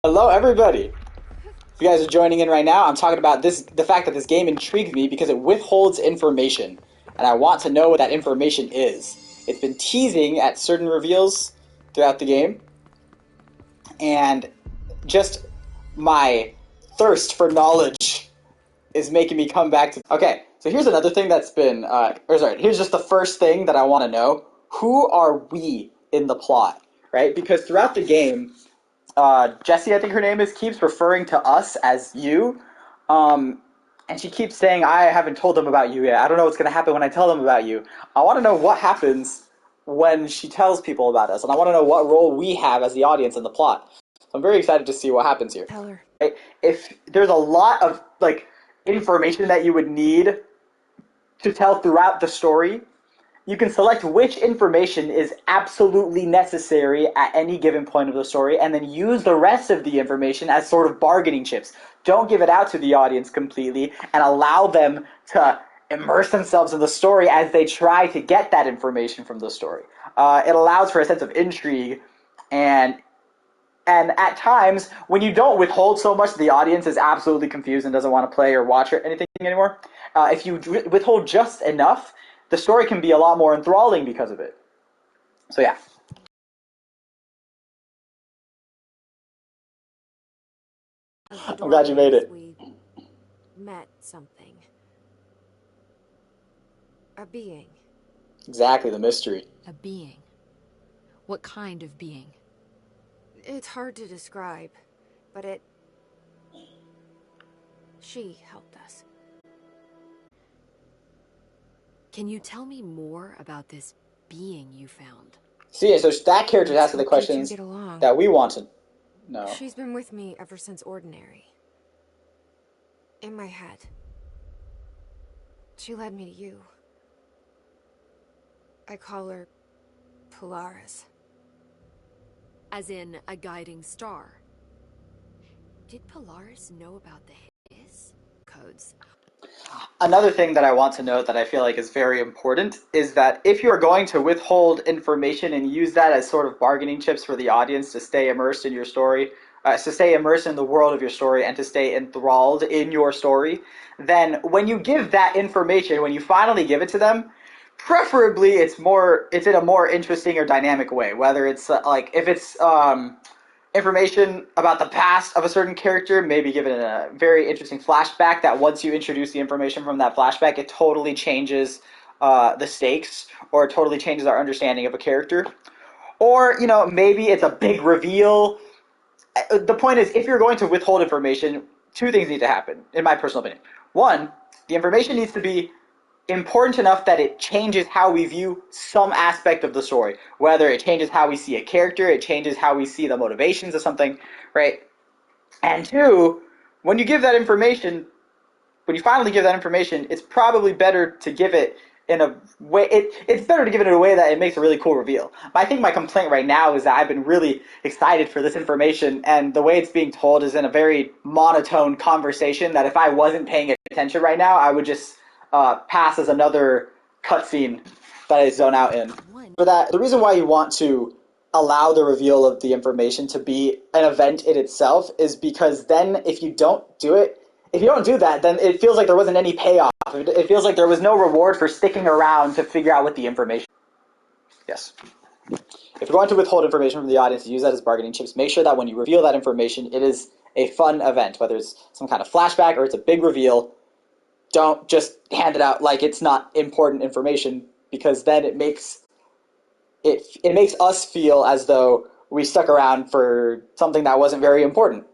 Hello, everybody. If you guys are joining in right now, I'm talking about the fact that this game intrigued me because it withholds information, and I want to know what that information is. It's been teasing at certain reveals throughout the game, and just my thirst for knowledge is making me come back to... Okay, so here's another thing that's been... here's just the first thing that I want to know. Who are we in the plot, right? Because throughout the game... Jessie, I think her name is, keeps referring to us as you. And she keeps saying, I haven't told them about you yet. I don't know what's going to happen when I tell them about you. I want to know what happens when she tells people about us. And I want to know what role we have as the audience in the plot. So I'm very excited to see what happens here. Tell her. Right? If there's a lot of information that you would need to tell throughout the story, you can select which information is absolutely necessary at any given point of the story and then use the rest of the information as sort of bargaining chips. Don't give it out to the audience completely and allow them to immerse themselves in the story as they try to get that information from the story. It allows for a sense of intrigue, and at times, when you don't withhold so much, the audience is absolutely confused and doesn't want to play or watch or anything anymore. If you withhold just enough, the story can be a lot more enthralling because of it. So yeah. I'm glad you made it. We met something. A being. Exactly, the mystery. A being. What kind of being? It's hard to describe, but she helped us. Can you tell me more about this being you found? See, so that character asks the questions that we want to know. She's been with me ever since Ordinary. In my head. She led me to you. I call her Polaris. As in a guiding star. Did Polaris know about the Hiss codes? Another thing that I want to note that I feel like is very important is that if you're going to withhold information and use that as sort of bargaining chips for the audience to stay immersed in your story, to stay immersed in the world of your story and to stay enthralled in your story, then when you give that information, when you finally give it to them, preferably it's in a more interesting or dynamic way, whether it's if it's information about the past of a certain character, maybe give it a very interesting flashback that once you introduce the information from that flashback, it totally changes the stakes, or it totally changes our understanding of a character. Or, maybe it's a big reveal. The point is, if you're going to withhold information, two things need to happen, in my personal opinion. One, the information needs to be important enough that it changes how we view some aspect of the story, whether it changes how we see a character, it changes how we see the motivations of something, right? And two, when you give that information, when you finally give that information, it's probably better to give it in a way, it's better to give it in a way that it makes a really cool reveal. I think my complaint right now is that I've been really excited for this information, and the way it's being told is in a very monotone conversation that if I wasn't paying attention right now, I would just pass as another cutscene that I zone out in. For that, the reason why you want to allow the reveal of the information to be an event in itself is because then if you don't do that, then it feels like there wasn't any payoff. It feels like there was no reward for sticking around to figure out what the information. Yes. If you're going to withhold information from the audience, use that as bargaining chips. Make sure that when you reveal that information, it is a fun event, whether it's some kind of flashback or it's a big reveal. Don't just hand it out like it's not important information, because then it makes us feel as though we stuck around for something that wasn't very important,